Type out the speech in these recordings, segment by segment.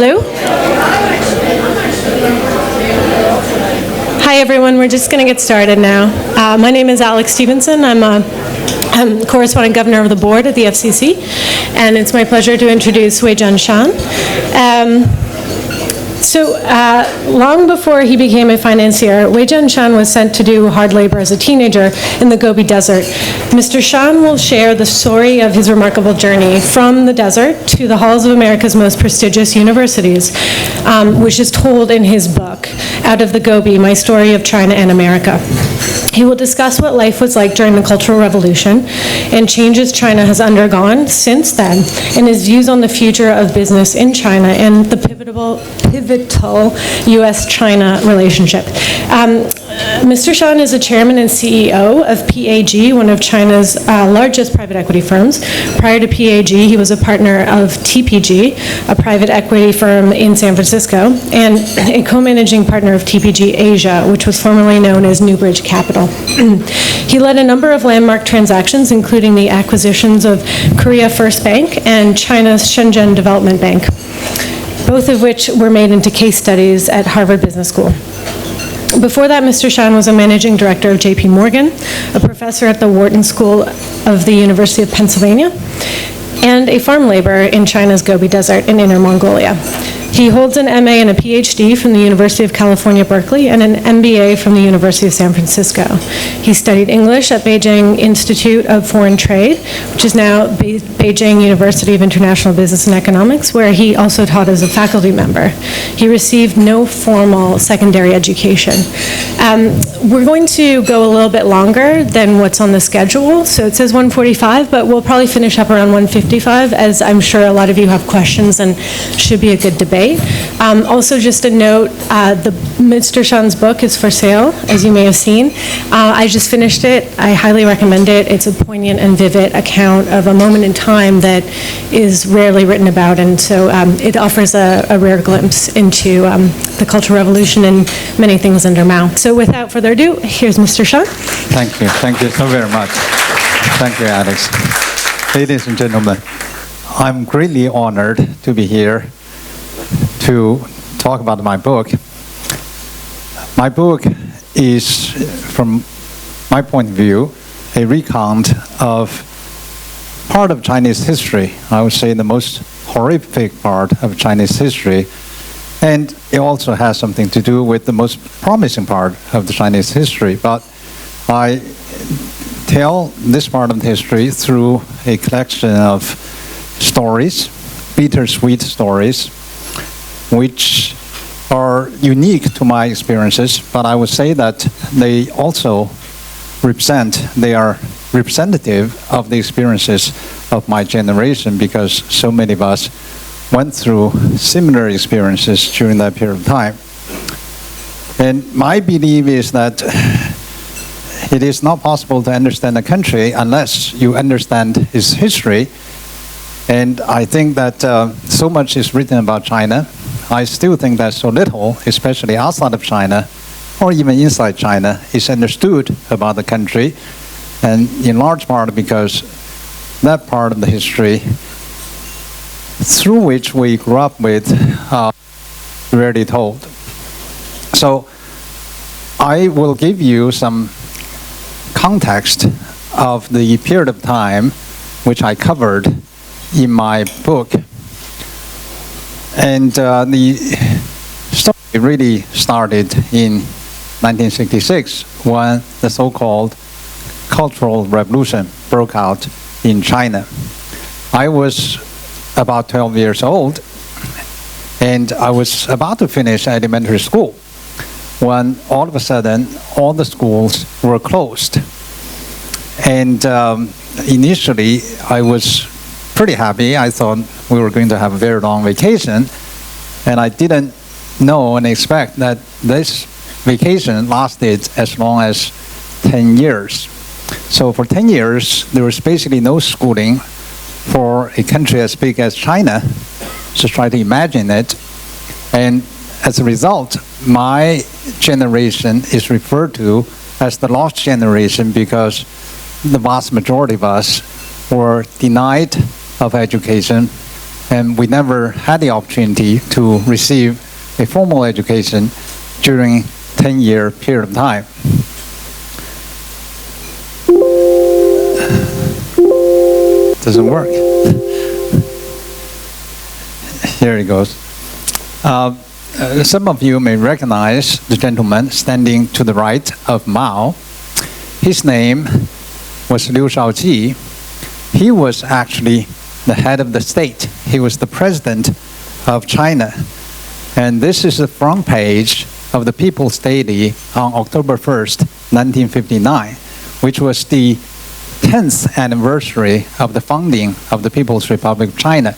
Hello? Hi, everyone. We're just going to get started now. My name is Alex Stevenson. I'm corresponding governor of the board at the FCC, and it's my pleasure to introduce Weijian Shan. Long before he became a financier, Weijian Shan was sent to do hard labor as a teenager in the Gobi Desert. Mr. Shan will share the story of his remarkable journey from the desert to the halls of America's most prestigious universities, which is told in his book, Out of the Gobi, My Story of China and America. He will discuss what life was like during the Cultural Revolution and changes China has undergone since then, and his views on the future of business in China and the pivotal U.S.-China relationship. Mr. Shan is a chairman and CEO of PAG, one of China's largest private equity firms. Prior to PAG, he was a partner of TPG, a private equity firm in San Francisco, and a co-managing partner of TPG Asia, which was formerly known as Newbridge Capital. He led a number of landmark transactions, including the acquisitions of Korea First Bank and China's Shenzhen Development Bank, both of which were made into case studies at Harvard Business School. Before that, Mr. Shan was a managing director of J.P. Morgan, a professor at the Wharton School of the University of Pennsylvania, and a farm laborer in China's Gobi Desert in Inner Mongolia. He holds an MA and a PhD from the University of California, Berkeley, and an MBA from the University of San Francisco. He studied English at Beijing Institute of Foreign Trade, which is now Beijing University of International Business and Economics, where he also taught as a faculty member. He received no formal secondary education. We're going to go a little bit longer than what's on the schedule, so it says 1:45, but we'll probably finish up around 1:55, as I'm sure a lot of you have questions and should be a good debate. Also, just a note, Mr. Shan's book is for sale, as you may have seen. I just finished it. I highly recommend it. It's a poignant and vivid account of a moment in time that is rarely written about, and so it offers a rare glimpse into the Cultural Revolution and many things under mouth. So without further ado, here's Mr. Shan. Thank you. Thank you so very much. Thank you, Alex. Ladies and gentlemen, I'm greatly honored to be here to talk about my book. My book is, from my point of view, a recount of part of Chinese history. I would say the most horrific part of Chinese history. And it also has something to do with the most promising part of the Chinese history. But I tell this part of the history through a collection of stories, bittersweet stories, which are unique to my experiences, but I would say that they also they are representative of the experiences of my generation, because so many of us went through similar experiences during that period of time. And my belief is that it is not possible to understand a country unless you understand its history. And I think that so much is written about China. I still think that so little, especially outside of China, or even inside China, is understood about the country, and in large part because that part of the history through which we grew up with rarely told. So I will give you some context of the period of time which I covered in my book. And the story really started in 1966 when the so-called Cultural Revolution broke out in China. I was about 12 years old, and I was about to finish elementary school when all of a sudden all the schools were closed. And initially I was pretty happy. I thought we were going to have a very long vacation, and I didn't know and expect that this vacation lasted as long as 10 years. So for 10 years, there was basically no schooling for a country as big as China. Just try to imagine it. And as a result, my generation is referred to as the lost generation because the vast majority of us were denied of education, and we never had the opportunity to receive a formal education during 10-year period of time. Doesn't work. Here it goes. Some of you may recognize the gentleman standing to the right of Mao. His name was Liu Shaoqi. He was actually the head of the state. He was the president of China. And this is the front page of the People's Daily on October 1st, 1959, which was the 10th anniversary of the founding of the People's Republic of China.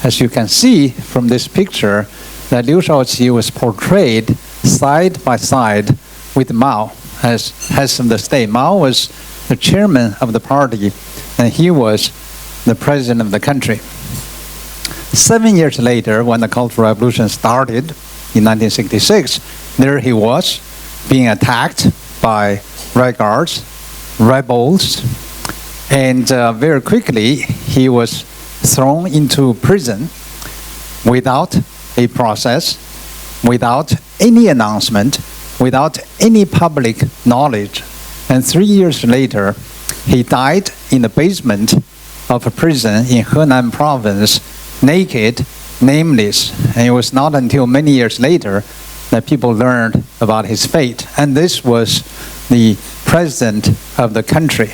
As you can see from this picture, that Liu Shaoqi was portrayed side by side with Mao as heads of the state. Mao was the chairman of the party, and he was the president of the country. 7 years later, when the Cultural Revolution started in 1966, there he was being attacked by Red Guards, rebels, and very quickly he was thrown into prison without a process, without any announcement, without any public knowledge. And 3 years later, he died in the basement of a prison in Henan province, naked, nameless. And it was not until many years later that people learned about his fate. And this was the president of the country.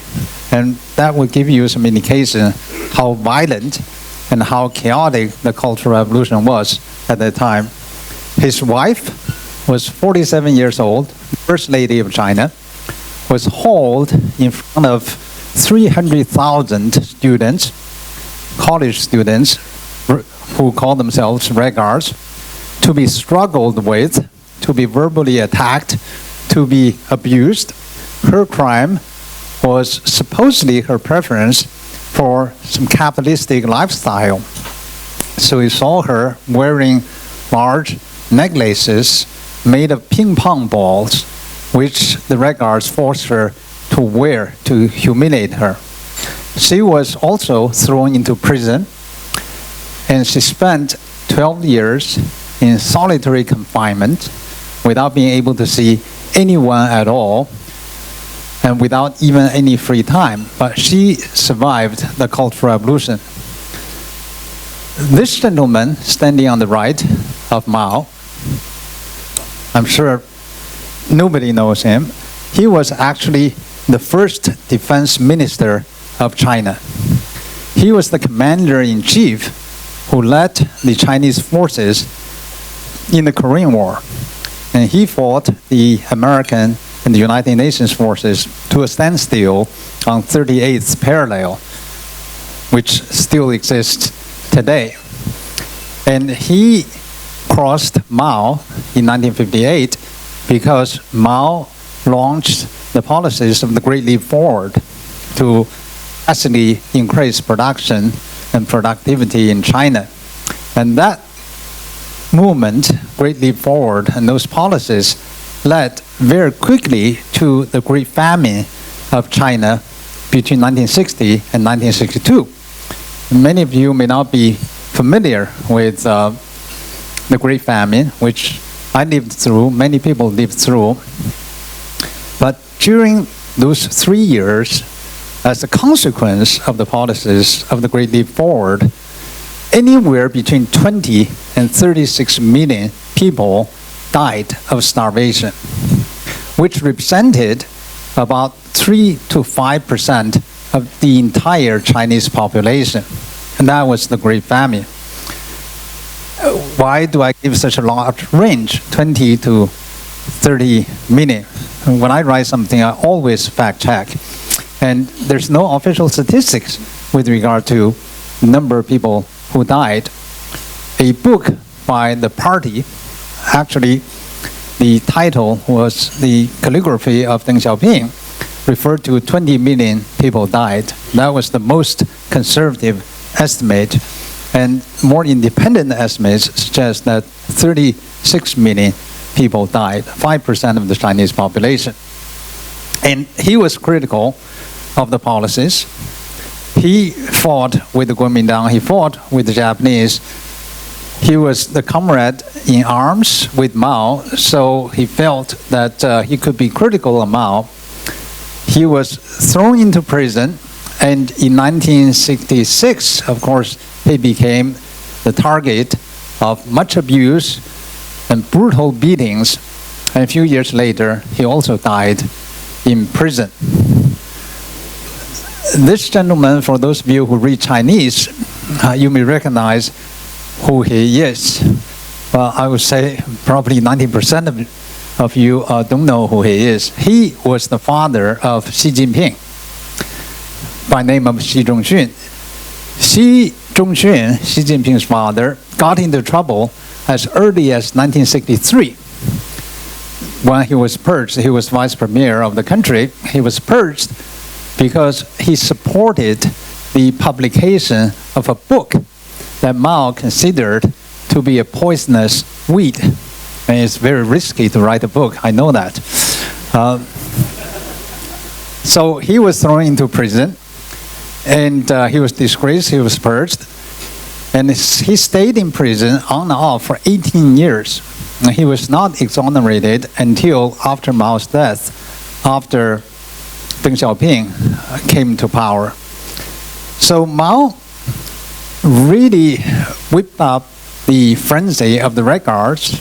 And that would give you some indication how violent and how chaotic the Cultural Revolution was at that time. His wife was 47 years old, First Lady of China, was hauled in front of 300,000 students, college students, who call themselves Red Guards, to be struggled with, to be verbally attacked, to be abused. Her crime was supposedly her preference for some capitalistic lifestyle. So we saw her wearing large necklaces made of ping pong balls, which the Red Guards forced her to wear to humiliate her. She was also thrown into prison, and she spent 12 years in solitary confinement without being able to see anyone at all, and without even any free time. But she survived the Cultural Revolution. This gentleman standing on the right of Mao, I'm sure nobody knows him. He was actually the first defense minister of China. He was the commander-in-chief who led the Chinese forces in the Korean War. And he fought the American and the United Nations forces to a standstill on 38th parallel, which still exists today. And he crossed Mao in 1958 because Mao launched the policies of the Great Leap Forward to actually increase production and productivity in China. And that movement, Great Leap Forward, and those policies led very quickly to the Great Famine of China between 1960 and 1962. Many of you may not be familiar with the Great Famine, which I lived through, many people lived through. But during those 3 years, as a consequence of the policies of the Great Leap Forward, anywhere between 20 and 36 million people died of starvation, which represented about 3 to 5% of the entire Chinese population. And that was the Great Famine. Why do I give such a large range, 20 to 30 million? When I write something, I always fact check. And there's no official statistics with regard to the number of people who died. A book by the party, actually the title was The Calligraphy of Deng Xiaoping, referred to 20 million people died. That was the most conservative estimate. And more independent estimates suggest that 36 million people died, 5% of the Chinese population. And he was critical of the policies. He fought with the Kuomintang, he fought with the Japanese. He was the comrade in arms with Mao, so he felt that he could be critical of Mao. He was thrown into prison, and in 1966, of course, he became the target of much abuse and brutal beatings. And a few years later, he also died in prison. This gentleman, for those of you who read Chinese, you may recognize who he is. Well, I would say probably 90% of you don't know who he is. He was the father of Xi Jinping, by name of Xi Zhongxun. Xi Zhongxun, Xi Jinping's father, got into trouble as early as 1963. When he was purged, he was vice premier of the country. He was purged because he supported the publication of a book that Mao considered to be a poisonous weed. And it's very risky to write a book, I know that. So he was thrown into prison, and he was disgraced, he was purged, and he stayed in prison on and off for 18 years. And he was not exonerated until after Mao's death, after Deng Xiaoping came to power. So Mao really whipped up the frenzy of the Red Guards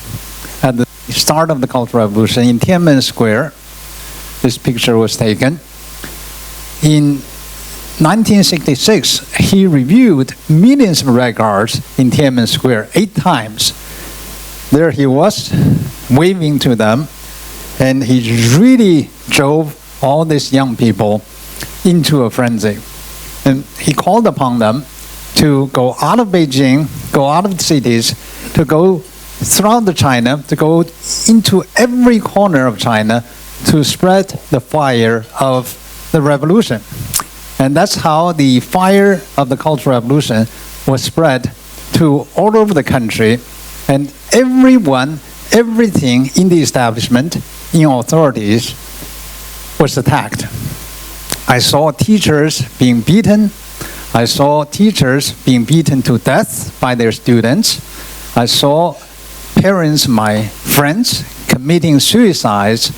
at the start of the Cultural Revolution in Tiananmen Square. This picture was taken. In 1966, he reviewed millions of Red Guards in Tiananmen Square 8 times. There he was, waving to them, and he really drove all these young people into a frenzy. And he called upon them to go out of Beijing, go out of the cities, to go throughout China, to go into every corner of China to spread the fire of the revolution. And that's how the fire of the Cultural Revolution was spread to all over the country. And everyone, everything in the establishment, in authorities, was attacked. I saw teachers being beaten. I saw teachers being beaten to death by their students. I saw parents, my friends, committing suicides.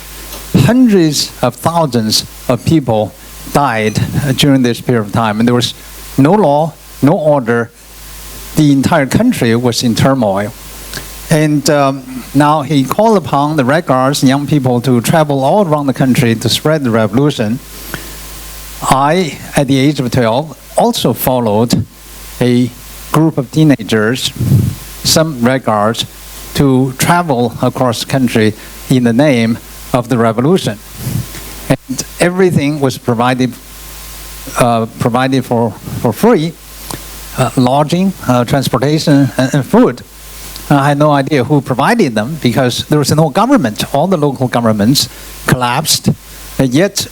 Hundreds of thousands of people died during this period of time, and there was no law, no order. The entire country was in turmoil. And now he called upon the Red Guards and young people to travel all around the country to spread the revolution. I, at the age of 12, also followed a group of teenagers, some Red Guards, to travel across the country in the name of the revolution. And everything was provided for free, lodging, transportation, and food. I had no idea who provided them because there was no government. All the local governments collapsed, and yet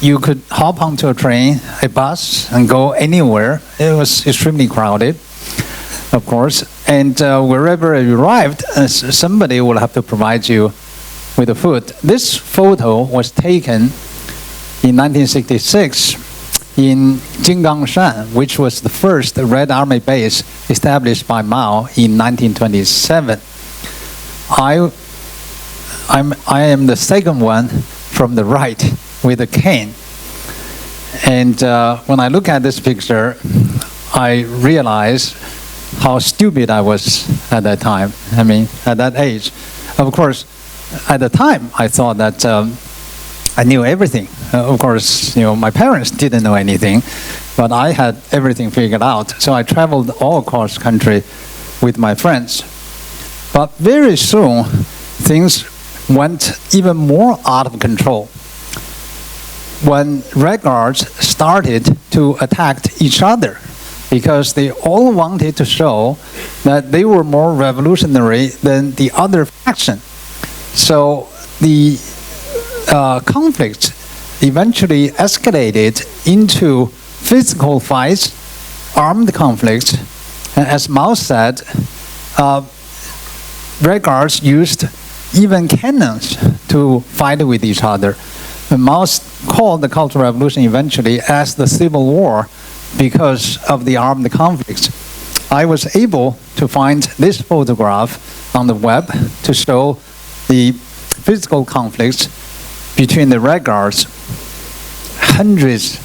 you could hop onto a train, a bus, and go anywhere. It was extremely crowded, of course. And wherever you arrived, somebody will have to provide you with the food. This photo was taken in 1966 in Weijian Shan, which was the first Red Army base established by Mao in 1927. I am the second one from the right with a cane. And when I look at this picture, I realize how stupid I was at that time. I mean, at that age. Of course, at the time, I thought that I knew everything. Of course, my parents didn't know anything, but I had everything figured out. So I traveled all across the country with my friends. But very soon, things went even more out of control. When Red Guards started to attack each other, because they all wanted to show that they were more revolutionary than the other faction. So the conflict eventually escalated into physical fights, armed conflicts. And as Mao said, Red Guards used even cannons to fight with each other. And Mao called the Cultural Revolution eventually as the Civil War because of the armed conflicts, I was able to find this photograph on the web to show the physical conflicts between the Red Guards. Hundreds,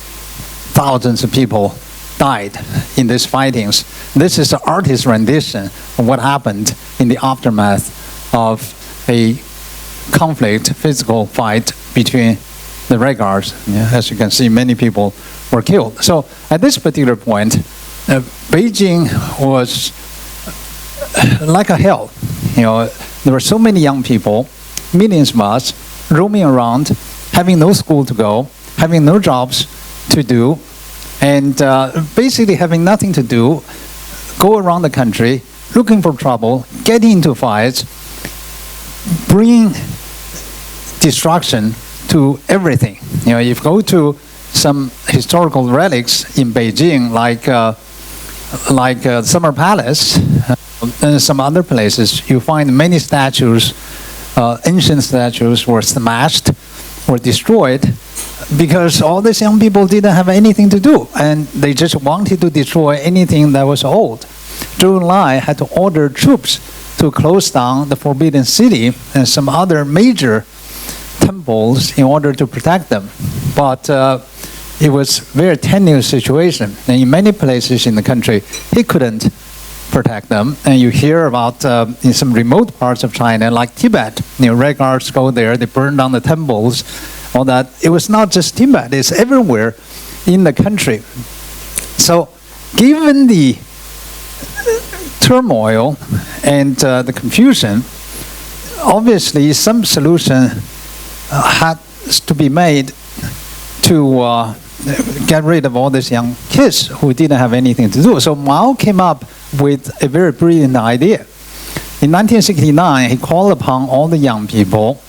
thousands of people died in these fightings. This is the artist's rendition of what happened in the aftermath of a conflict, physical fight between the Red Guards. As you can see, many people were killed. So at this particular point, Beijing was like a hell. There were so many young people, millions of us, roaming around, having no school to go, having no jobs to do, and basically having nothing to do, go around the country, looking for trouble, getting into fights, bringing destruction to everything. If you go to some historical relics in Beijing, like Summer Palace and some other places, you find many statues, ancient statues were smashed, were destroyed, because all these young people didn't have anything to do, and they just wanted to destroy anything that was old. Zhou Enlai had to order troops to close down the Forbidden City and some other major temples in order to protect them. But it was a very tenuous situation, and in many places in the country, he couldn't protect them. And you hear about in some remote parts of China, like Tibet, Red Guards go there, they burn down the temples, all that. It was not just Tibet, it's everywhere in the country. So given the turmoil and the confusion, obviously some solution had to be made to get rid of all these young kids who didn't have anything to do. So Mao came up with a very brilliant idea. In 1969, he called upon all the young people,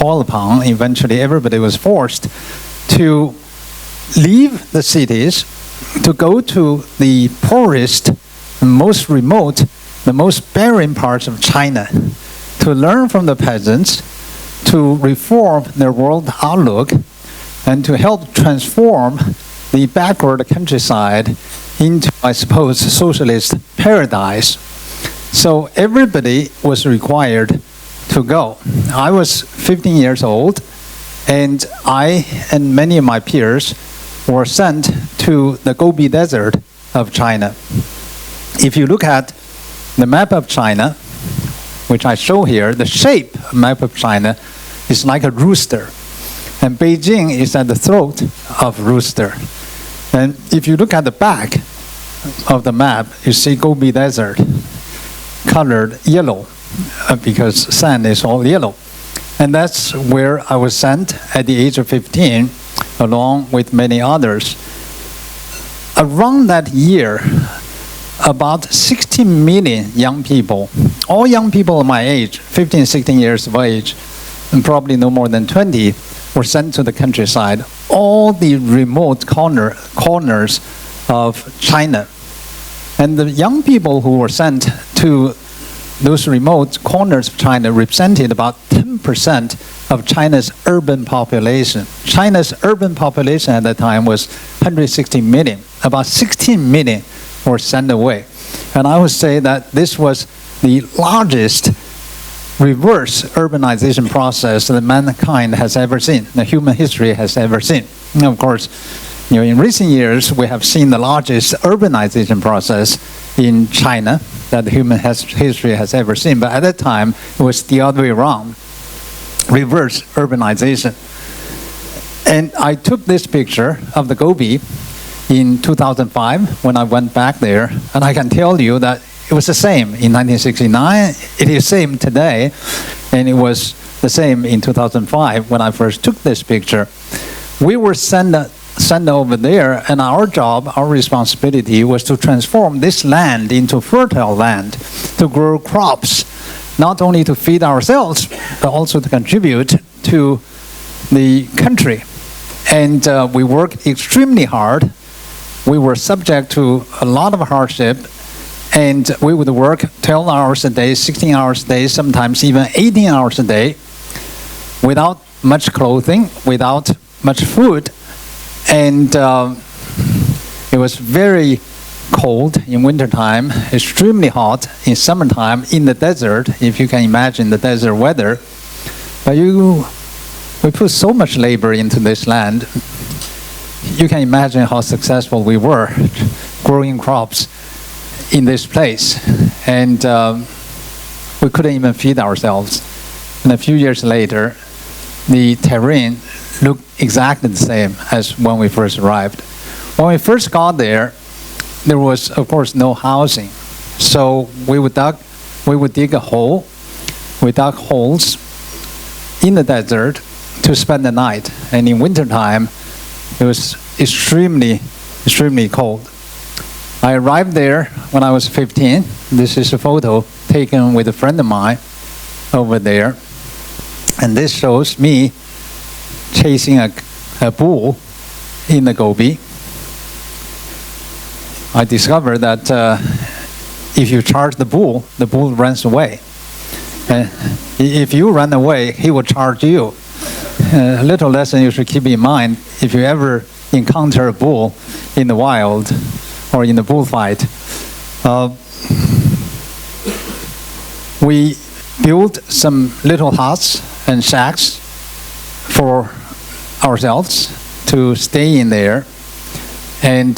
eventually everybody was forced to leave the cities, to go to the poorest, most remote, the most barren parts of China, to learn from the peasants, to reform their world outlook, and to help transform the backward countryside into, I suppose, a socialist paradise. So everybody was required to go. I was 15 years old, and I and many of my peers were sent to the Gobi Desert of China. If you look at the map of China, which I show here, the shape map of China is like a rooster. And Beijing is at the throat of rooster. And if you look at the back of the map, you see Gobi Desert colored yellow because sand is all yellow. And that's where I was sent at the age of 15, along with many others. Around that year, about 60 million young people, all young people of my age, 15, 16 years of age, and probably no more than 20, were sent to the countryside, all the remote corners of China. And the young people who were sent to those remote corners of China represented about 10% of China's urban population. China's urban population at that time was 160 million. About 16 million were sent away. And I would say that this was the largest reverse urbanization process that mankind has ever seen, that human history has ever seen. And of course, in recent years, we have seen the largest urbanization process in China that human history has ever seen. But at that time, it was the other way around, reverse urbanization. And I took this picture of the Gobi in 2005 when I went back there, and I can tell you that it was the same in 1969, it is the same today, and it was the same in 2005 when I first took this picture. We were sent over there, and our job, our responsibility was to transform this land into fertile land, to grow crops, not only to feed ourselves, but also to contribute to the country. And we worked extremely hard. We were subject to a lot of hardship, and we would work 12 hours a day, 16 hours a day, sometimes even 18 hours a day, without much clothing, without much food. And It was very cold in wintertime, extremely hot in summertime in the desert, if you can imagine the desert weather. But we put so much labor into this land. You can imagine how successful we were growing crops in this place. And we couldn't even feed ourselves. And a few years later, the terrain looked exactly the same as when we first arrived. When we first got there was, of course, no housing. So we would dig a hole. We dug holes in the desert to spend the night. And in wintertime, it was extremely, extremely cold. I arrived there when I was 15. This is a photo taken with a friend of mine over there. And this shows me chasing a bull in the Gobi. I discovered that if you charge the bull runs away. And if you run away, he will charge you. A little lesson you should keep in mind if you ever encounter a bull in the wild or in a bullfight. We built some little huts and shacks for ourselves to stay in there. And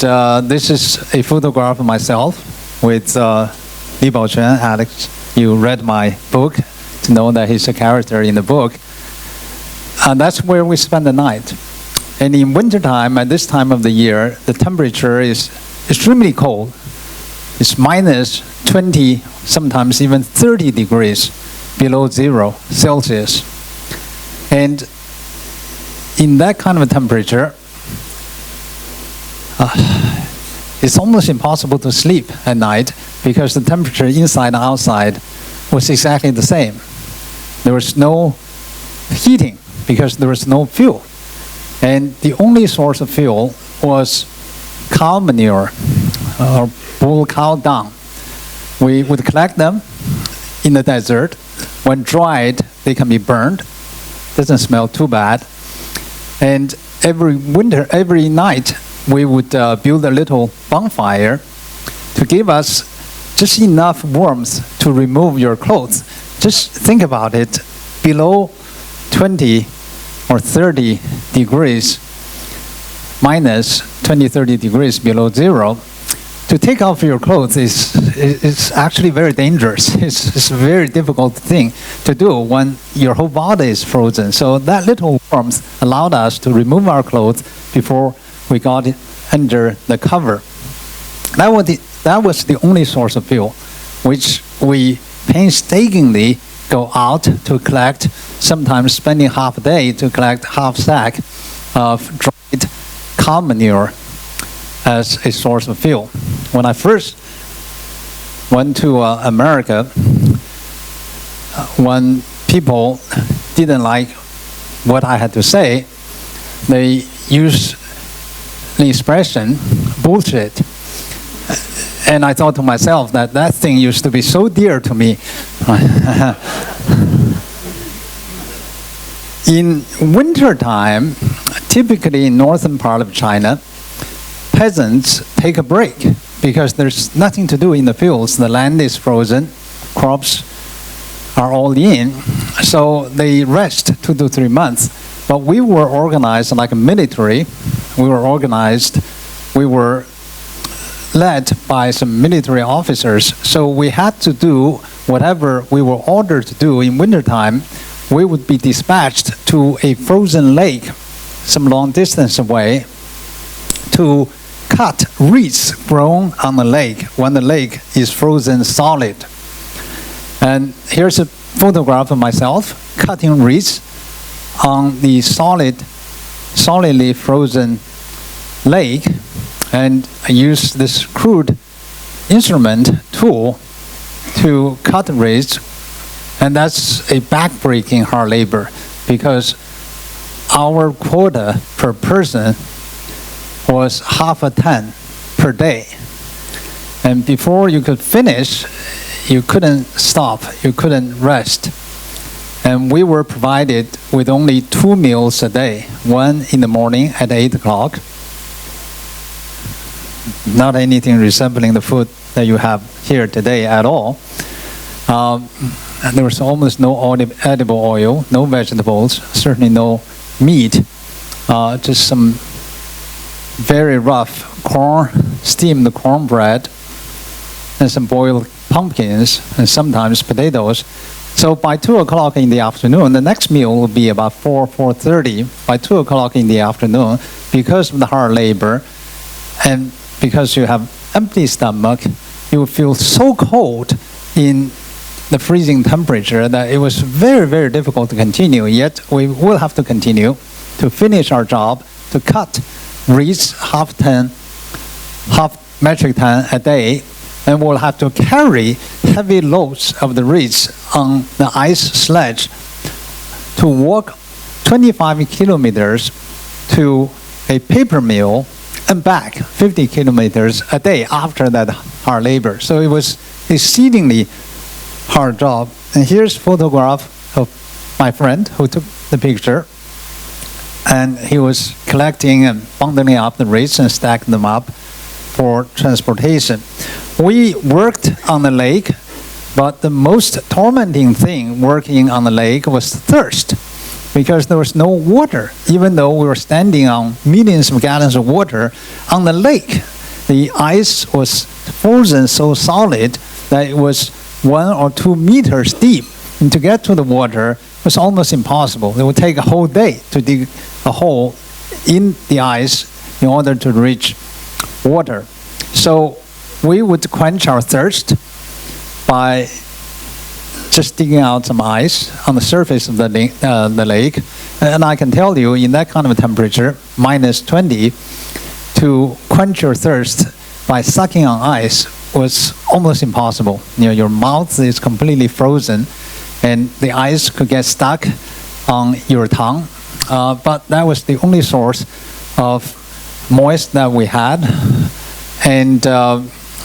this is a photograph of myself with Li Baoquan, Alex. You read my book to know that he's a character in the book. And that's where we spend the night. And in wintertime, at this time of the year, the temperature is extremely cold. It's minus 20, sometimes even 30 degrees below 0 Celsius. And in that kind of a temperature, it's almost impossible to sleep at night because the temperature inside and outside was exactly the same. There was no heating because there was no fuel. And the only source of fuel was cow manure or bull cow dung. We would collect them in the desert. When dried, they can be burned. Doesn't smell too bad. And every night, we would build a little bonfire to give us just enough warmth to remove your clothes. Just think about it, below 20 or 30 degrees, minus 20, 30 degrees below 0, to take off your clothes is actually very dangerous. It's a very difficult thing to do when your whole body is frozen. So that little warmth allowed us to remove our clothes before we got it under the cover. That was the only source of fuel, which we painstakingly go out to collect, sometimes spending half a day to collect half sack of dried cow manure as a source of fuel. When I first went to America, when people didn't like what I had to say, they used the expression bullshit. And I thought to myself that thing used to be so dear to me. In wintertime, typically in northern part of China, peasants take a break because there's nothing to do in the fields. The land is frozen, crops are all in, so they rest 2 to 3 months. But we were organized like a military. We were led by some military officers, so we had to do whatever we were ordered to do in wintertime. We would be dispatched to a frozen lake some long distance away to cut reeds grown on the lake when the lake is frozen solid. And here's a photograph of myself cutting reeds on the solidly frozen lake. And I use this crude instrument tool to cut reeds, and that's a back-breaking hard labor because our quota per person was half a ton per day. And before you could finish, you couldn't stop, you couldn't rest. And we were provided with only 2 meals a day, one in the morning at 8 o'clock, not anything resembling the food that you have here today at all. There was almost no edible oil, no vegetables, certainly no meat, just some very rough corn, steamed cornbread, and some boiled pumpkins, and sometimes potatoes. So by 2 o'clock in the afternoon, the next meal will be about 4:30. By 2 o'clock in the afternoon, because of the hard labor, and because you have empty stomach, you will feel so cold in the freezing temperature that it was very, very difficult to continue. Yet we will have to continue to finish our job, to cut reeds half metric ton a day, and we'll have to carry heavy loads of the reeds on the ice sledge to walk 25 kilometers to a paper mill and back 50 kilometers a day after that hard labor. So it was exceedingly hard job. And here's a photograph of my friend who took the picture. And he was collecting and bundling up the reeds and stacking them up for transportation. We worked on the lake, but the most tormenting thing working on the lake was thirst, because there was no water. Even though we were standing on millions of gallons of water on the lake, the ice was frozen so solid that it was 1 or 2 meters deep. And to get to the water was almost impossible. It would take a whole day to dig a hole in the ice in order to reach water. So we would quench our thirst by just digging out some ice on the surface of the lake. And I can tell you, in that kind of a temperature, minus 20, to quench your thirst by sucking on ice was almost impossible. You know, your mouth is completely frozen, and the ice could get stuck on your tongue. But that was the only source of moist that we had. And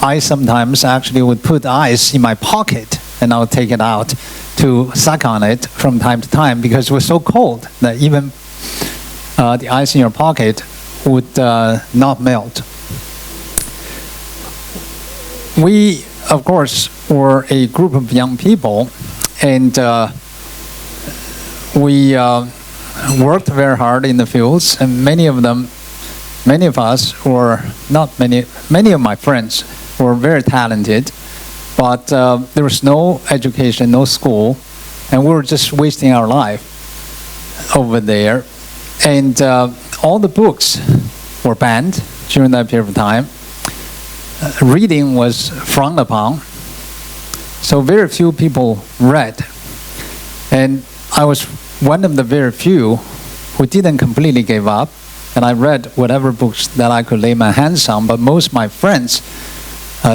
I sometimes actually would put ice in my pocket, and I would take it out to suck on it from time to time, because it was so cold that even the ice in your pocket would not melt. We, of course, were a group of young people, and we worked very hard in the fields, and many of us were many of my friends were very talented, but there was no education, no school, and we were just wasting our life over there. And all the books were banned during that period of time. Reading was frowned upon, so very few people read. And I was one of the very few who didn't completely give up, and I read whatever books that I could lay my hands on. But most of my friends,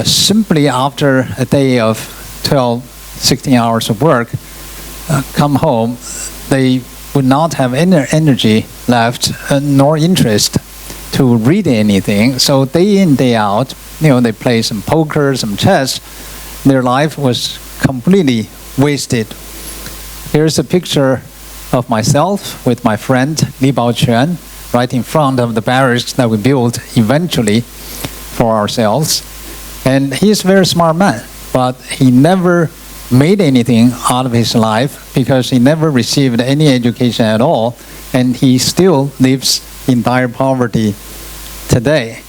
simply after a day of 12, 16 hours of work, come home, they would not have any energy left, nor interest to read anything. So day in, day out, they play some poker, some chess. Their life was completely wasted. Here's a picture of myself with my friend Li Baoquan, right in front of the barracks that we built eventually for ourselves. And he's a very smart man, but he never made anything out of his life because he never received any education at all, and he still lives in dire poverty today.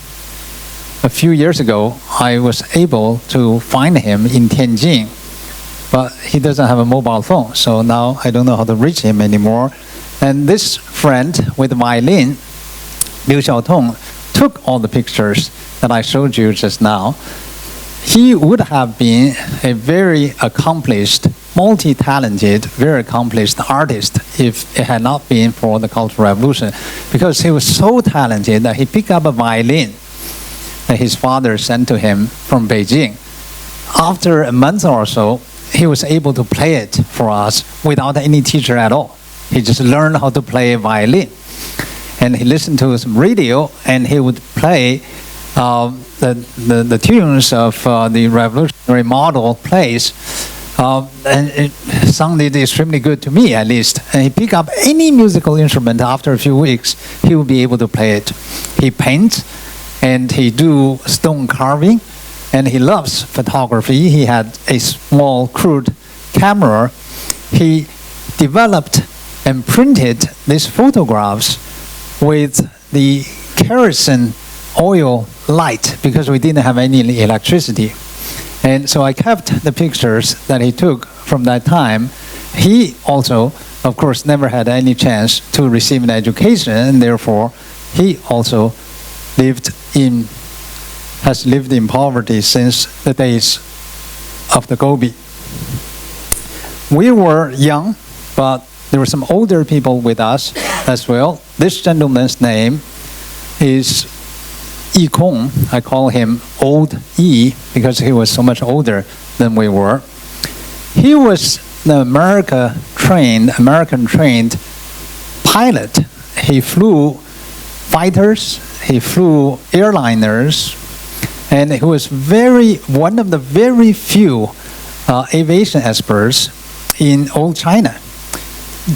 A few years ago, I was able to find him in Tianjin, but he doesn't have a mobile phone, so now I don't know how to reach him anymore. And this friend with the violin, Liu Xiaotong, took all the pictures that I showed you just now. He would have been a very accomplished, multi-talented, very accomplished artist if it had not been for the Cultural Revolution, because he was so talented that he picked up a violin that his father sent to him from Beijing. After a month or so, he was able to play it for us without any teacher at all. He just learned how to play a violin. And he listened to some radio, and he would play the tunes of the revolutionary model plays. And it sounded extremely good to me, at least. And he picked up any musical instrument after a few weeks, he would be able to play it. He paints, and he do stone carving, and he loves photography. He had a small crude camera. He developed and printed these photographs with the kerosene oil light because we didn't have any electricity. And so I kept the pictures that he took from that time. He also, of course, never had any chance to receive an education, and therefore he also has lived in poverty since the days of the Gobi. We were young, but there were some older people with us as well. This gentleman's name is Yi Kong. I call him Old Yi because he was so much older than we were. He was the American-trained pilot. He flew fighters, he flew airliners, and he was one of the very few aviation experts in old China.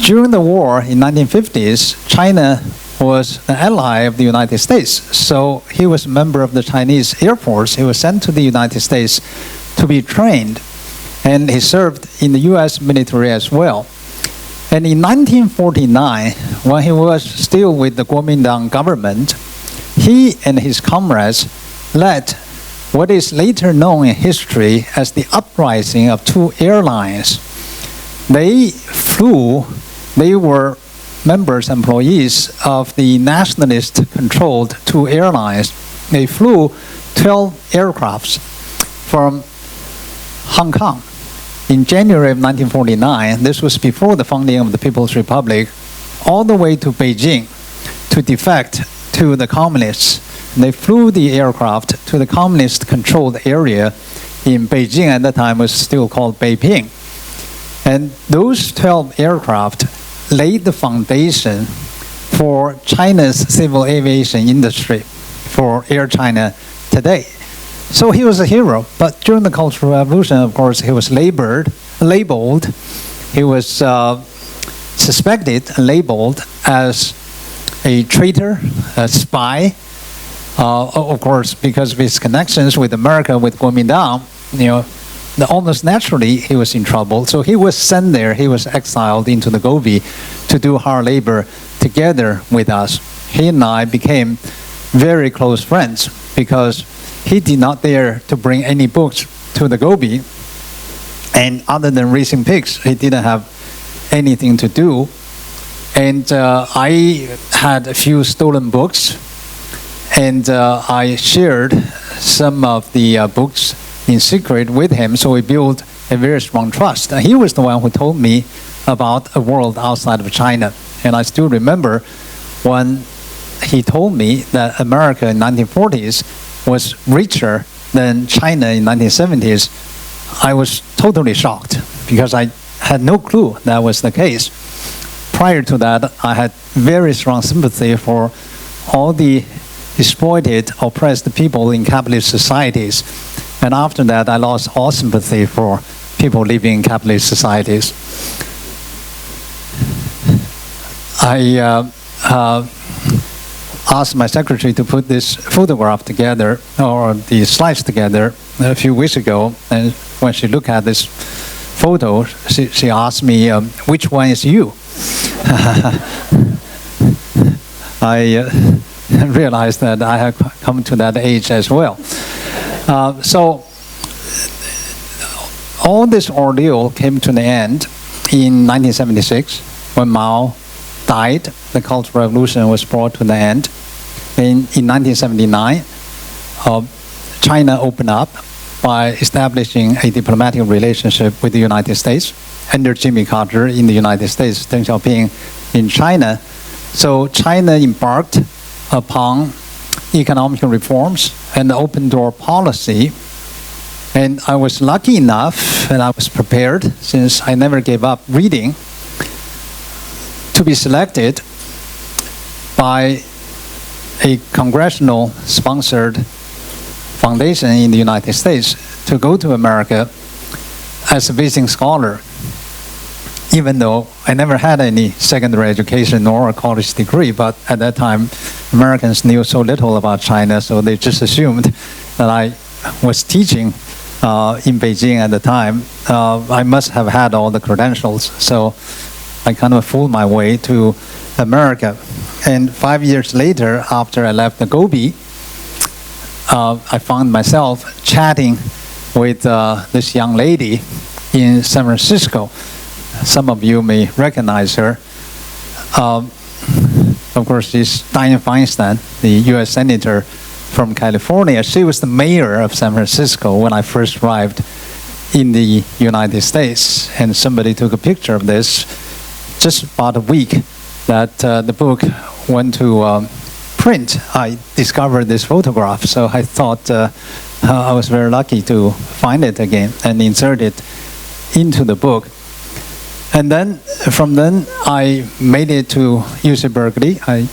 During the war in 1950s, China was an ally of the United States. So he was a member of the Chinese Air Force. He was sent to the United States to be trained. And he served in the US military as well. And in 1949, when he was still with the Kuomintang government, he and his comrades led what is later known in history as the uprising of two airlines. They were members, employees of the nationalist-controlled two airlines. They flew 12 aircrafts from Hong Kong in January of 1949. This was before the founding of the People's Republic, all the way to Beijing to defect to the communists. They flew the aircraft to the communist-controlled area in Beijing. At that time, it was still called Beiping. And those 12 aircraft laid the foundation for China's civil aviation industry, for Air China today. So he was a hero, but during the Cultural Revolution, of course, he was labeled, he was suspected and labeled as a traitor, a spy, of course, because of his connections with America, with Kuomintang, almost naturally he was in trouble. So he was sent there, he was exiled into the Gobi to do hard labor together with us. He and I became very close friends because he did not dare to bring any books to the Gobi. And other than raising pigs, he didn't have anything to do. And I had a few stolen books, and I shared some of the books in secret with him, so we built a very strong trust. And he was the one who told me about a world outside of China. And I still remember when he told me that America in the 1940s was richer than China in the 1970s. I was totally shocked because I had no clue that was the case. Prior to that, I had very strong sympathy for all the exploited, oppressed people in capitalist societies. And after that, I lost all sympathy for people living in capitalist societies. I asked my secretary to put this photograph together, or the slides together, a few weeks ago. And when she looked at this photo, she asked me, which one is you? I realized that I had come to that age as well. So all this ordeal came to an end in 1976 when Mao died. The Cultural Revolution was brought to the end. In 1979, China opened up by establishing a diplomatic relationship with the United States under Jimmy Carter in the United States, Deng Xiaoping in China. So China embarked upon economic reforms and the open door policy. And I was lucky enough, and I was prepared, since I never gave up reading, to be selected by a congressional-sponsored foundation in the United States to go to America as a visiting scholar, even though I never had any secondary education nor a college degree. But at that time, Americans knew so little about China, so they just assumed that I was teaching in Beijing at the time. I must have had all the credentials, so I kind of fooled my way to America. And 5 years later, after I left the Gobi, I found myself chatting with this young lady in San Francisco. Some of you may recognize her. Of course, she's Dianne Feinstein, the U.S. Senator from California. She was the mayor of San Francisco when I first arrived in the United States. And somebody took a picture of this just about a week that the book went to print. I discovered this photograph, so I thought I was very lucky to find it again and insert it into the book. And then, from then, I made it to UC Berkeley. I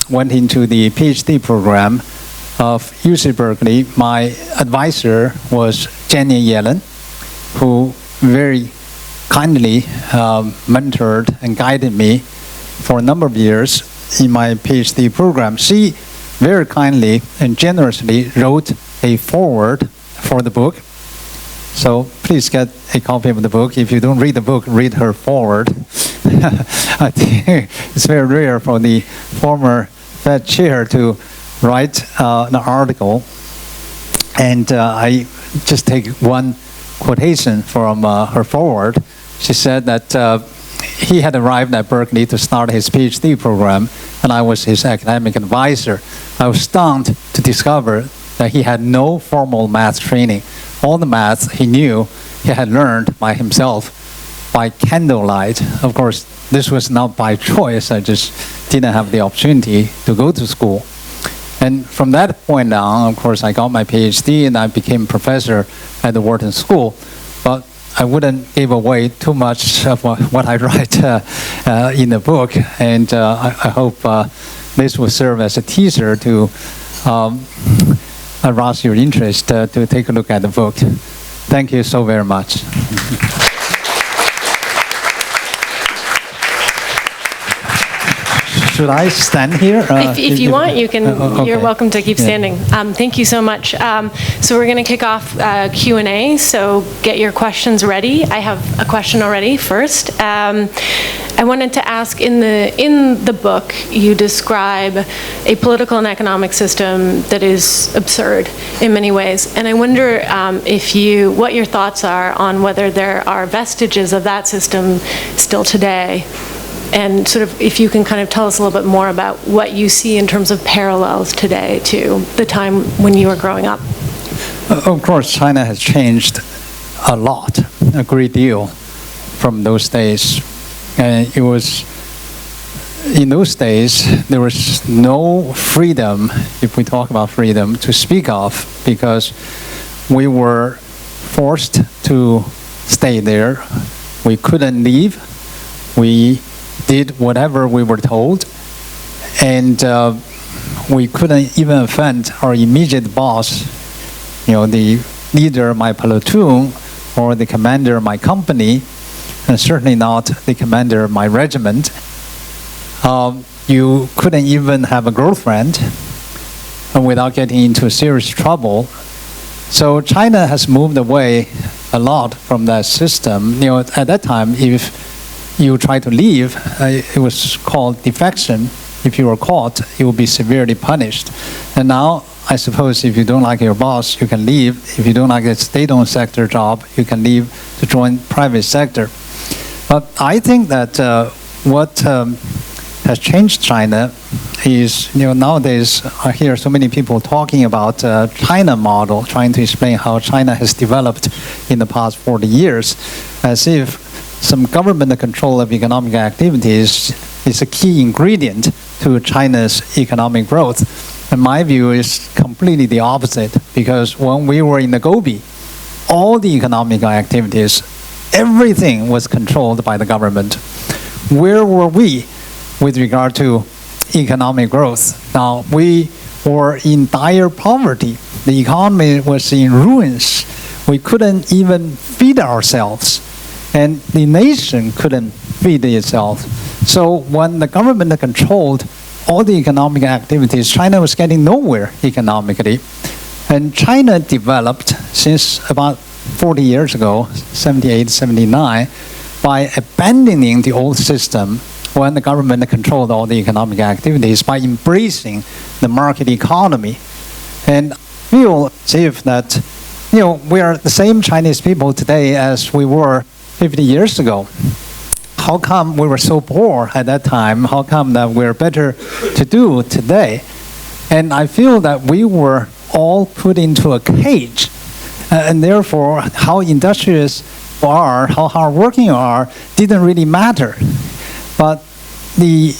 went into the PhD program of UC Berkeley. My advisor was Janet Yellen, who very kindly mentored and guided me for a number of years in my PhD program. She very kindly and generously wrote a foreword for the book. So please get a copy of the book. If you don't read the book, read her foreword. I think it's very rare for the former Fed chair to write an article. And I just take one quotation from her foreword. She said that he had arrived at Berkeley to start his PhD program, and I was his academic advisor. I was stunned to discover that he had no formal math training. All the math he knew, he had learned by himself by candlelight. Of course, this was not by choice. I just didn't have the opportunity to go to school. And from that point on, of course, I got my PhD and I became professor at the Wharton School. But I wouldn't give away too much of what I write in the book. And I hope this will serve as a teaser to arouse your interest to take a look at the book. Thank you so very much. Should I stand here? If you want, you can. Okay. You're welcome to keep standing. Thank you so much. So we're going to kick off Q&A. So get your questions ready. I have a question already. First, I wanted to ask: in the book, you describe a political and economic system that is absurd in many ways, and I wonder what your thoughts are on whether there are vestiges of that system still today. And sort of, if you can kind of tell us a little bit more about what you see in terms of parallels today to the time when you were growing up. Of course, China has changed a lot, a great deal from those days. And it was, in those days, there was no freedom, if we talk about freedom, to speak of, because we were forced to stay there. We couldn't leave. We did whatever we were told, and we couldn't even offend our immediate boss, the leader of my platoon or the commander of my company, and certainly not the commander of my regiment. You couldn't even have a girlfriend without getting into serious trouble. So China has moved away a lot from that system. At that time, if you try to leave, it was called defection. If you were caught, you would be severely punished. And now, I suppose if you don't like your boss, you can leave. If you don't like a state-owned sector job, you can leave to join private sector. But I think that what has changed China is, nowadays I hear so many people talking about China model, trying to explain how China has developed in the past 40 years, as if some government control of economic activities is a key ingredient to China's economic growth. And my view is completely the opposite, because when we were in the Gobi, all the economic activities, everything was controlled by the government. Where were we with regard to economic growth? Now, we were in dire poverty. The economy was in ruins. We couldn't even feed ourselves. And the nation couldn't feed itself. So when the government controlled all the economic activities, China was getting nowhere economically. And China developed since about 40 years ago, 78, 79, by abandoning the old system when the government controlled all the economic activities, by embracing the market economy. And I feel as if that, we are the same Chinese people today as we were 50 years ago. How come we were so poor at that time? How come that we're better to do today? And I feel that we were all put into a cage. And therefore, how industrious you are, how hardworking you are, didn't really matter. But the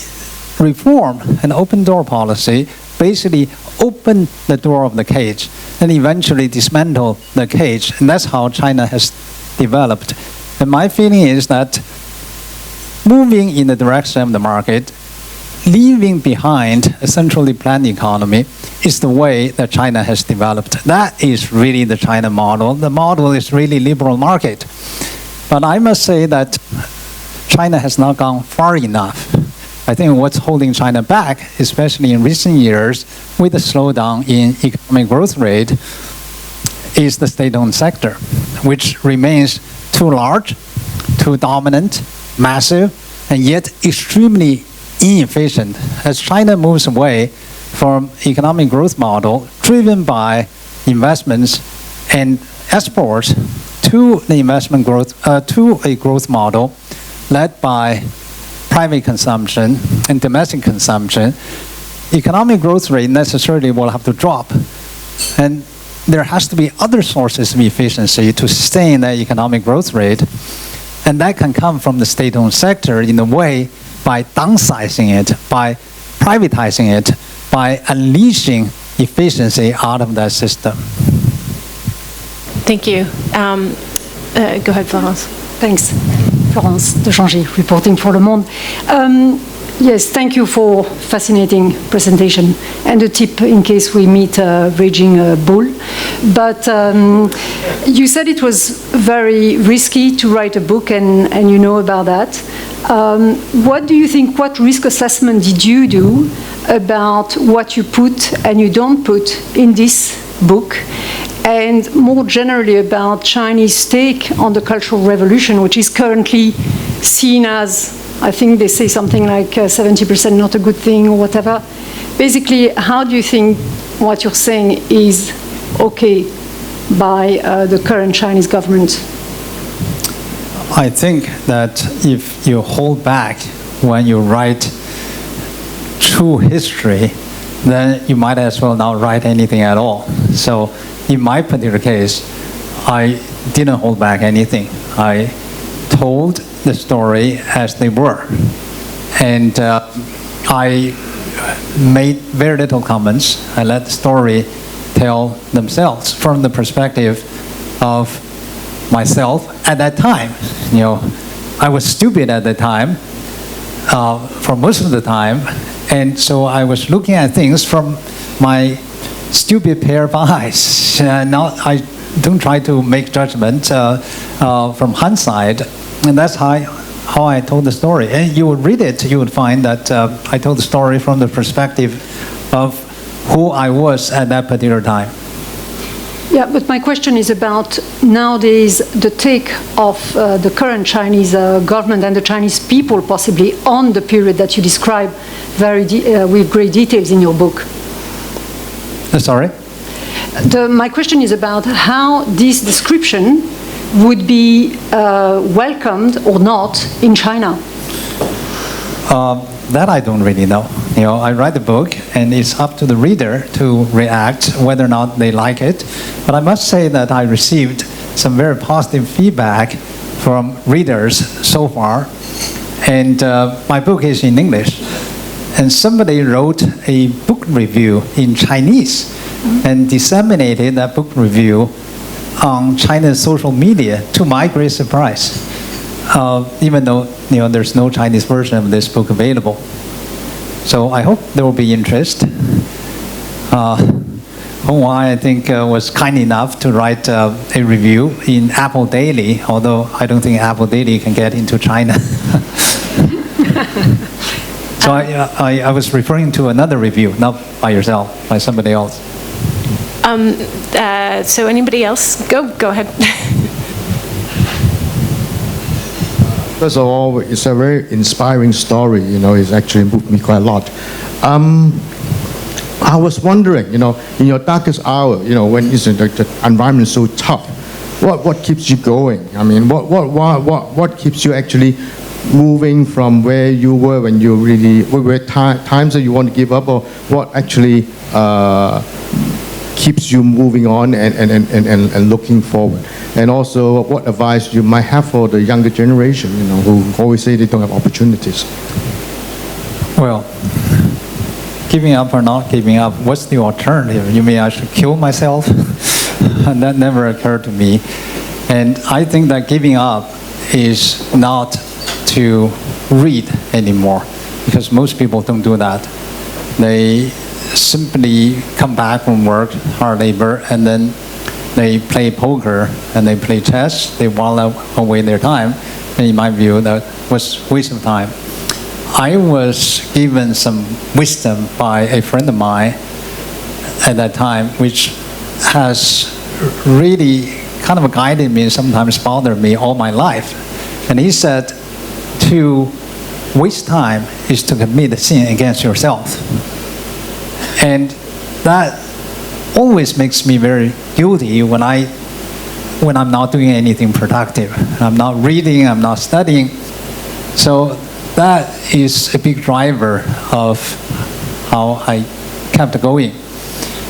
reform and open door policy basically opened the door of the cage and eventually dismantled the cage. And that's how China has developed. And my feeling is that moving in the direction of the market, leaving behind a centrally planned economy, is the way that China has developed. That is really the China model. The model is really liberal market. But I must say that China has not gone far enough. I think what's holding China back, especially in recent years, with the slowdown in economic growth rate, is the state-owned sector, which remains too large, too dominant, massive, and yet extremely inefficient. As China moves away from economic growth model driven by investments and exports to the investment growth, to a growth model led by private consumption and domestic consumption, economic growth rate necessarily will have to drop. And there has to be other sources of efficiency to sustain that economic growth rate. And that can come from the state-owned sector in a way by downsizing it, by privatizing it, by unleashing efficiency out of that system. Thank you. Go ahead, Florence. Thanks. Florence de Changer, reporting for Le Monde. Yes, thank you for fascinating presentation and a tip in case we meet a raging bull. But you said it was very risky to write a book, and you know about that. What do you think, what risk assessment did you do about what you put and you don't put in this book? And more generally about Chinese take on the Cultural Revolution, which is currently seen as, I think they say something like 70% not a good thing or whatever. Basically, how do you think what you're saying is okay by the current Chinese government? I think that if you hold back when you write true history, then you might as well not write anything at all. So in my particular case, I didn't hold back anything. I told the story as they were. And I made very little comments. I let the story tell themselves from the perspective of myself at that time. I was stupid at the time, for most of the time, and so I was looking at things from my stupid pair of eyes. Now I don't try to make judgment from hindsight, and that's how I told the story. And you would read it, you would find that I told the story from the perspective of who I was at that particular time. Yeah, but my question is about nowadays the take of the current Chinese government and the Chinese people possibly on the period that you describe with great details in your book. Sorry? My question is about how this description would be welcomed or not in China. That I don't really know. I write the book, and it's up to the reader to react whether or not they like it. But I must say that I received some very positive feedback from readers so far. And my book is in English. And somebody wrote a book review in Chinese and disseminated that book review on China's social media, to my great surprise. Even though there's no Chinese version of this book available. So I hope there will be interest. Hong Wai, I think, was kind enough to write a review in Apple Daily, although I don't think Apple Daily can get into China. So I was referring to another review, not by yourself, by somebody else. So anybody else? Go ahead. First of all, it's a very inspiring story. It's actually moved me quite a lot. I was wondering, in your darkest hour, when the environment is so tough, what keeps you going? I mean, what keeps you actually moving from where you were when you really were times that you want to give up, or what actually keeps you moving on and looking forward? And also, what advice you might have for the younger generation, who always say they don't have opportunities? Well, giving up or not giving up, what's the alternative? You mean I should kill myself? And that never occurred to me. And I think that giving up is not to read anymore, because most people don't do that. They simply come back from work, hard labor, and then they play poker and they play chess. They while away their time. And in my view, that was a waste of time. I was given some wisdom by a friend of mine at that time, which has really kind of guided me and sometimes bothered me all my life. And he said, to waste time is to commit a sin against yourself. And that always makes me very guilty when I'm not doing anything productive. I'm not reading, I'm not studying. So that is a big driver of how I kept going.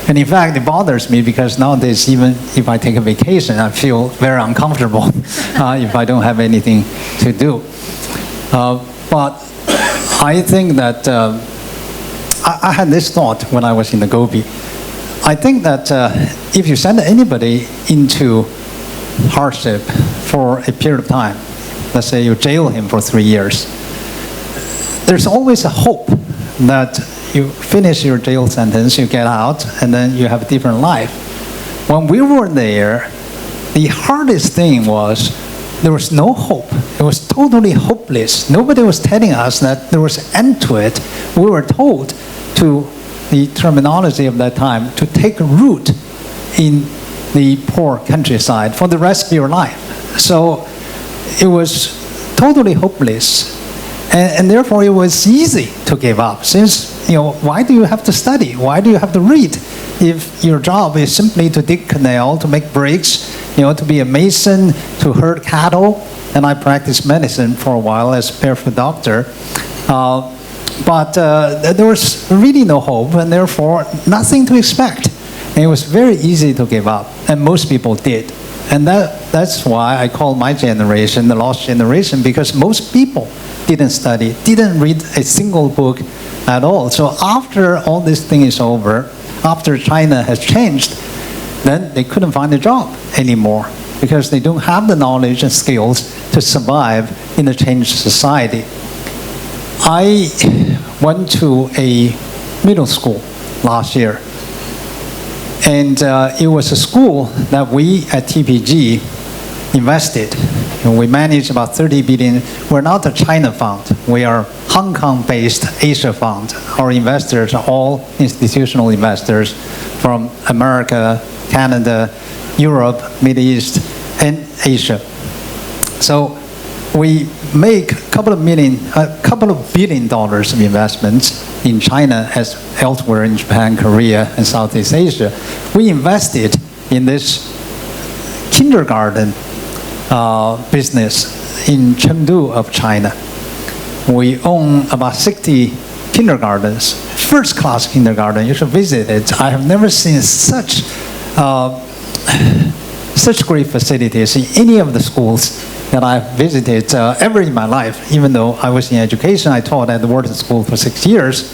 And in fact, it bothers me because nowadays, even if I take a vacation, I feel very uncomfortable if I don't have anything to do. But I think that I had this thought when I was in the Gobi. I think that if you send anybody into hardship for a period of time, let's say you jail him for 3 years, there's always a hope that you finish your jail sentence, you get out, and then you have a different life. When we were there, the hardest thing was there was no hope. It was totally hopeless. Nobody was telling us that there was an end to it. We were told, to the terminology of that time, to take root in the poor countryside for the rest of your life. So it was totally hopeless. And therefore it was easy to give up, since, why do you have to study? Why do you have to read? If your job is simply to dig canal, to make bricks, to be a mason, to herd cattle. And I practiced medicine for a while as a barefoot doctor. But there was really no hope, and therefore nothing to expect. And it was very easy to give up, and most people did. And that's why I call my generation the lost generation, because most people didn't study, didn't read a single book at all. So after all this thing is over, after China has changed, then they couldn't find a job anymore, because they don't have the knowledge and skills to survive in a changed society. I went to a middle school last year, and it was a school that we at TPG invested. And we manage about 30 billion. We're not a China fund. We are Hong Kong-based Asia fund. Our investors are all institutional investors from America, Canada, Europe, Middle East, and Asia. So we make a couple of billion dollars of investments in China as elsewhere in Japan, Korea, and Southeast Asia. We invested in this kindergarten business in Chengdu of China. We own about 60 kindergartens, first-class kindergarten. You should visit it. I have never seen such great facilities in any of the schools that I've visited ever in my life. Even though I was in education, I taught at the Wharton School for 6 years,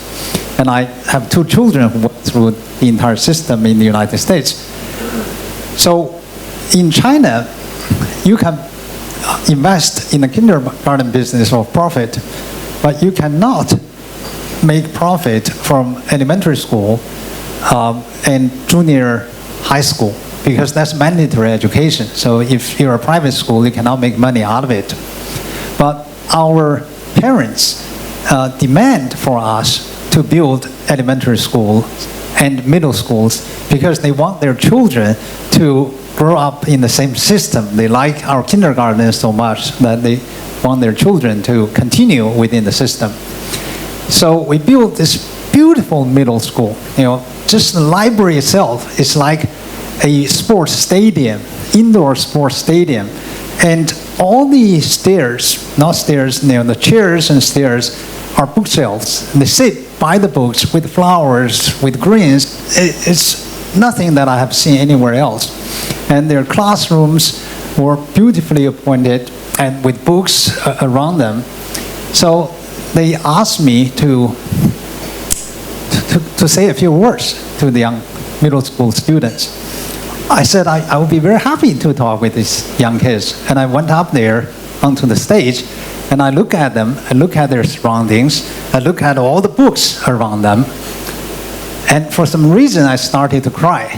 and I have 2 children who went through the entire system in the United States. So in China, you can invest in the kindergarten business for profit, but you cannot make profit from elementary school and junior high school, because that's mandatory education. So if you're a private school, you cannot make money out of it. But our parents demand for us to build elementary school and middle schools because they want their children to grow up in the same system. They like our kindergarten so much that they want their children to continue within the system. So we built this beautiful middle school. Just the library itself is like a sports stadium, indoor sports stadium. And all the stairs, not stairs, the chairs and stairs are bookshelves. They sit by the books with flowers, with greens. It's nothing that I have seen anywhere else. And their classrooms were beautifully appointed and with books around them. So they asked me to say a few words to the young middle school students. I said I would be very happy to talk with these young kids. And I went up there onto the stage and I look at them, I look at their surroundings, I look at all the books around them. And for some reason I started to cry.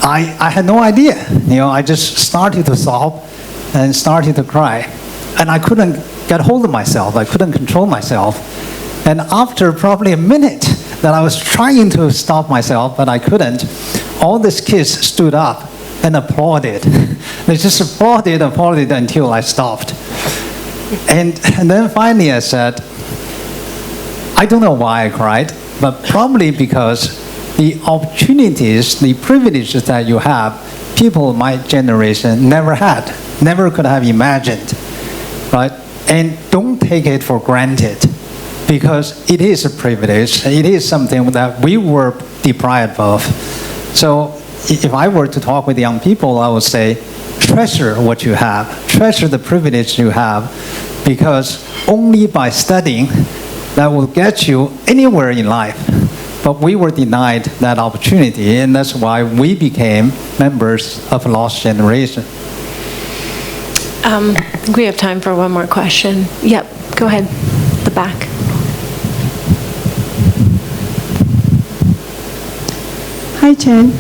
I had no idea. I just started to sob and started to cry. And I couldn't get hold of myself. I couldn't control myself. And after probably a minute that I was trying to stop myself, but I couldn't, all these kids stood up and applauded. They just applauded until I stopped. And then finally I said, I don't know why I cried, but probably because the opportunities, the privileges that you have, people of my generation never had, never could have imagined, right? And don't take it for granted, because it is a privilege. It is something that we were deprived of. So if I were to talk with young people, I would say, treasure what you have, treasure the privilege you have, because only by studying that will get you anywhere in life. But we were denied that opportunity, and that's why we became members of a lost generation. I think we have time for one more question. Yep, go ahead, the back. Hi, Chen.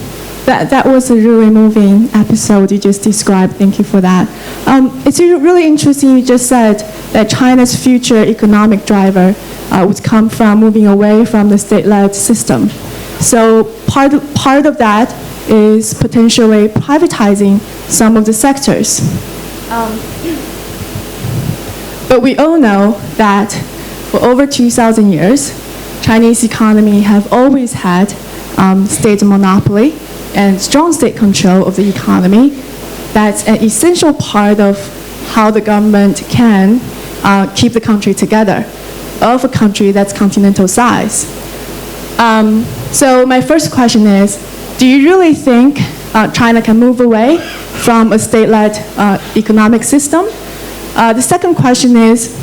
That was a really moving episode you just described. Thank you for that. It's really interesting you just said that China's future economic driver would come from moving away from the state-led system. So part of that is potentially privatizing some of the sectors. But we all know that for over 2,000 years, Chinese economy have always had state monopoly and strong state control of the economy. That's an essential part of how the government can keep the country together, of a country that's continental size. So my first question is, do you really think China can move away from a state-led economic system? The second question is,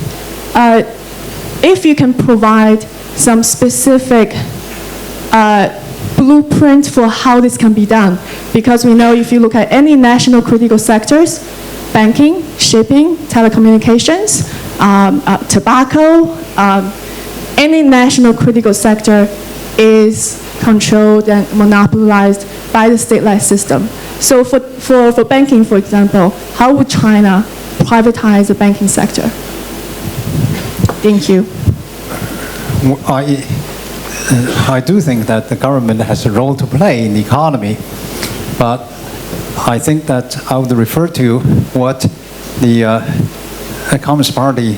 if you can provide some specific blueprint for how this can be done, because we know if you look at any national critical sectors, banking, shipping, telecommunications, tobacco, any national critical sector is controlled and monopolized by the state-led system. So for banking, for example, how would China privatize the banking sector? Thank you. I do think that the government has a role to play in the economy, but I think that I would refer to what the Communist Party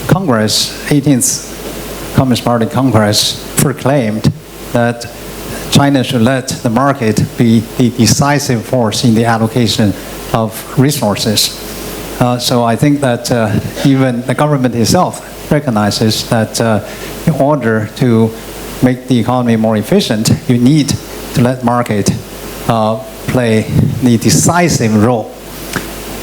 Congress, 18th Communist Party Congress proclaimed that China should let the market be the decisive force in the allocation of resources. So I think that even the government itself recognizes that in order to make the economy more efficient, you need to let market play the decisive role.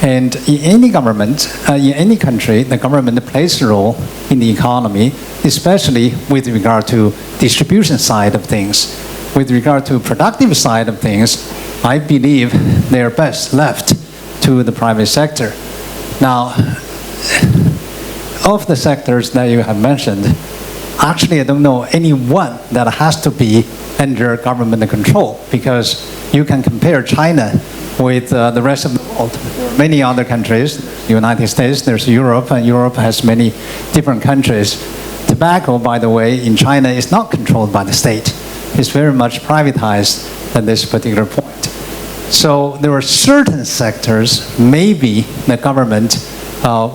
And in any government, in any country, the government plays a role in the economy, especially with regard to distribution side of things. With regard to productive side of things, I believe they're best left to the private sector. Now, of the sectors that you have mentioned, actually I don't know any one that has to be under government control, because you can compare China with the rest of the world. There are many other countries, the United States, there's Europe, and Europe has many different countries. Tobacco, by the way, in China is not controlled by the state. It's very much privatized at this particular point. So there are certain sectors, maybe the government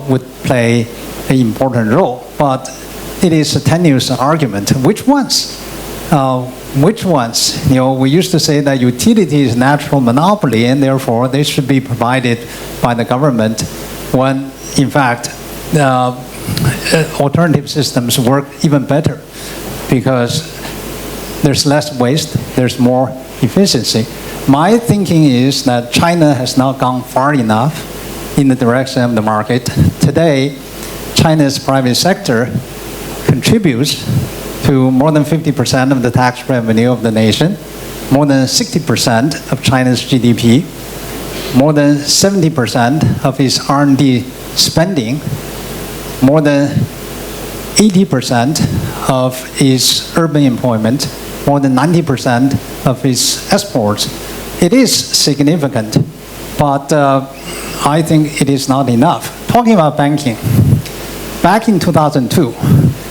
would play an important role, but it is a tenuous argument. Which ones? Which ones? You know, we used to say that utility is natural monopoly, and therefore they should be provided by the government, when in fact alternative systems work even better because there's less waste, there's more efficiency. My thinking is that China has not gone far enough in the direction of the market. Today, China's private sector contributes to more than 50% of the tax revenue of the nation, more than 60% of China's GDP, more than 70% of its R&D spending, more than 80% of its urban employment, more than 90% of its exports. It is significant, but I think it is not enough. Talking about banking, back in 2002,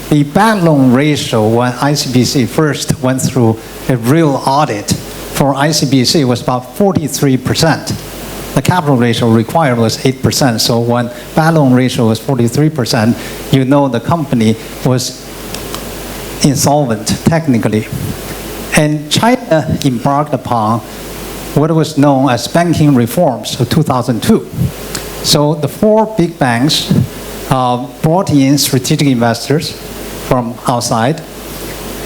the bad loan ratio when ICBC first went through a real audit for ICBC was about 43%. The capital ratio required was 8%, so when bad loan ratio was 43%, you know the company was insolvent technically. And China embarked upon what was known as banking reforms of 2002. So the four big banks brought in strategic investors from outside,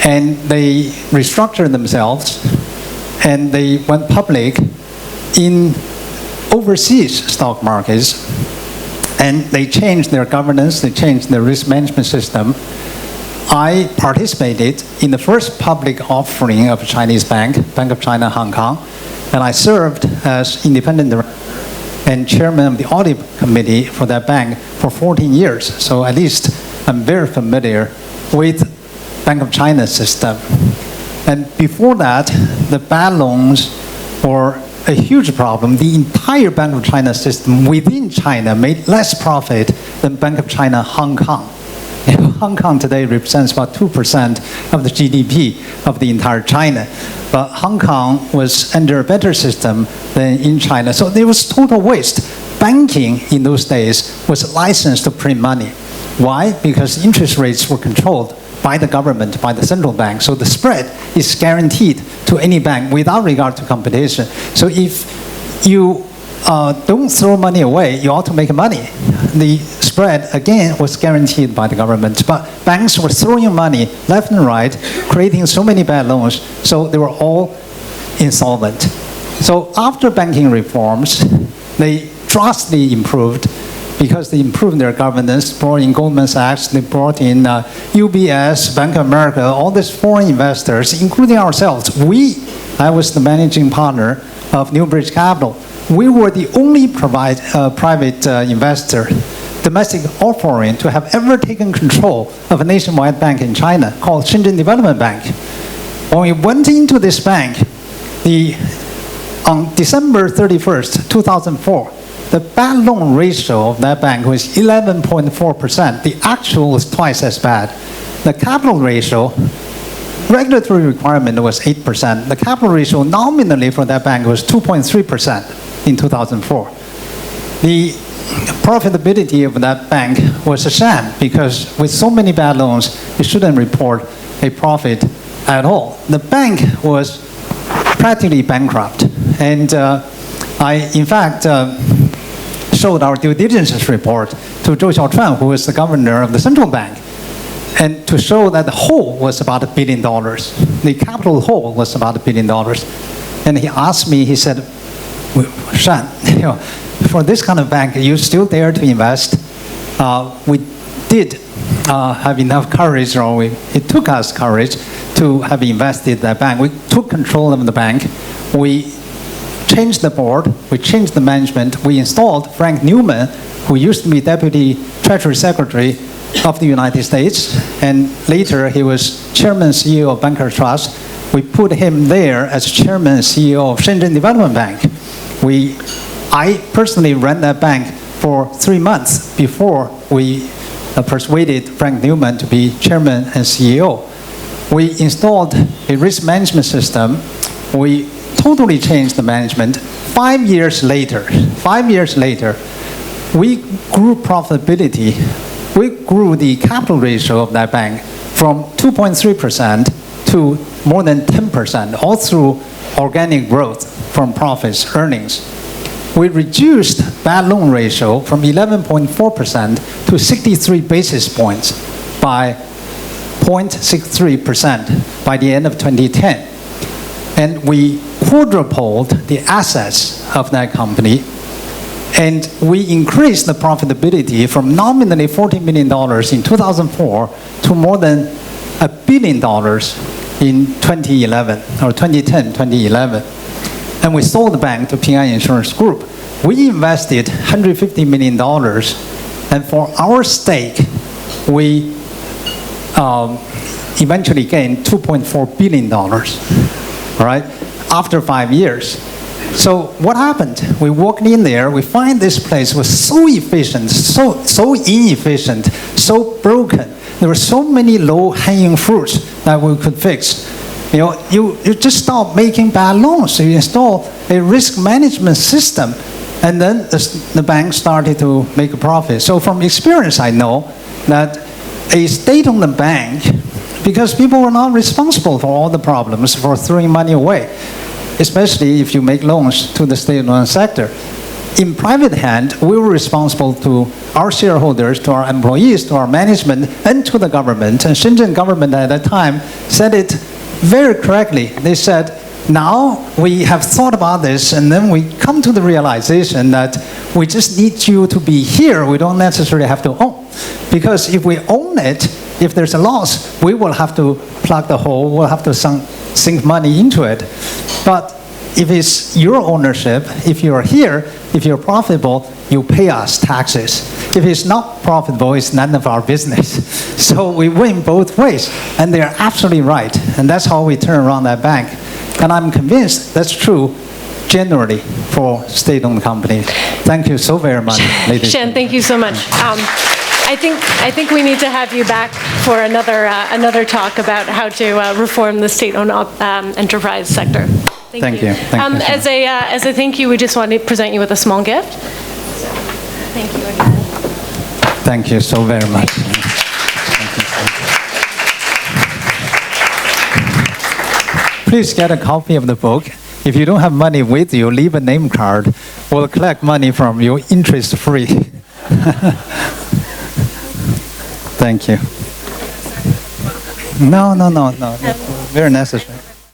and they restructured themselves, and they went public in overseas stock markets, and they changed their governance, they changed their risk management system. I participated in the first public offering of a Chinese bank, Bank of China, Hong Kong, and I served as independent director and chairman of the audit committee for that bank for 14 years. So at least I'm very familiar with Bank of China system. And before that, the bad loans were a huge problem. The entire Bank of China system within China made less profit than Bank of China Hong Kong. You know, Hong Kong today represents about 2% of the GDP of the entire China. But Hong Kong was under a better system than in China. So there was total waste. Banking in those days was licensed to print money. Why? Because interest rates were controlled by the government, by the central bank. So the spread is guaranteed to any bank without regard to competition. So if you don't throw money away, you ought to make money. The spread, again, was guaranteed by the government. But banks were throwing money left and right, creating so many bad loans, so they were all insolvent. So after banking reforms, they drastically improved because they improved their governance, brought in Goldman Sachs, they brought in UBS, Bank of America, all these foreign investors, including ourselves. I was the managing partner of Newbridge Capital. We were the only private investor, domestic or foreign, to have ever taken control of a nationwide bank in China called Shenzhen Development Bank. When we went into this bank, on December 31st, 2004, the bad loan ratio of that bank was 11.4%. The actual was twice as bad. The capital ratio, regulatory requirement was 8%. The capital ratio nominally for that bank was 2.3% in 2004. The profitability of that bank was a sham because with so many bad loans, you shouldn't report a profit at all. The bank was practically bankrupt. And I, in fact, showed our due diligence report to Zhou Xiaochuan, who was the governor of the central bank, and to show that the hole was about $1 billion. The capital hole was about $1 billion. And he asked me, he said, Shan, you know, for this kind of bank, you still dare to invest? We did have enough courage, or it took us courage to have invested that bank. We took control of the bank. We changed the board, we changed the management, we installed Frank Newman, who used to be Deputy Treasury Secretary of the United States, and later he was Chairman and CEO of Banker Trust. We put him there as Chairman and CEO of Shenzhen Development Bank. I personally ran that bank for 3 months before we persuaded Frank Newman to be chairman and CEO. We installed a risk management system. We totally changed the management. 5 years later, we grew profitability. We grew the capital ratio of that bank from 2.3% to more than 10%, all through organic growth from profits, earnings. We reduced bad loan ratio from 11.4% to 63 basis points by 0.63% by the end of 2010. And we quadrupled the assets of that company, and we increased the profitability from nominally $40 million in 2004 to more than $1 billion in 2011, or 2010, 2011. And we sold the bank to Ping An Insurance Group. We invested $150 million, and for our stake, we eventually gained $2.4 billion, all right, after 5 years. So what happened? We walked in there, we find this place was so efficient, so inefficient, so broken. There were so many low-hanging fruits that we could fix. You just stop making bad loans. You install a risk management system, and then the bank started to make a profit. So from experience, I know that a state-owned bank, because people were not responsible for all the problems, for throwing money away, especially if you make loans to the state-owned sector. In private hand, we were responsible to our shareholders, to our employees, to our management, and to the government. And Shenzhen government at that time said it very correctly. They said, now we have thought about this, and then we come to the realization that we just need you to be here. We don't necessarily have to own. Because if we own it, if there's a loss, we will have to plug the hole, we'll have to sink money into it. But if it's your ownership, if you're here, if you're profitable, you pay us taxes. If it's not profitable, it's none of our business. So we win both ways, and they're absolutely right. And that's how we turn around that bank. And I'm convinced that's true generally for state-owned companies. Thank you so very much, ladies. Shan, thank you so much. I think we need to have you back for another talk about how to reform the state-owned enterprise sector. Thank you. As a thank you, we just want to present you with a small gift. Thank you again. Thank you so very much. Please get a copy of the book. If you don't have money with you, leave a name card. We'll collect money from you interest-free. Thank you. No. Very necessary.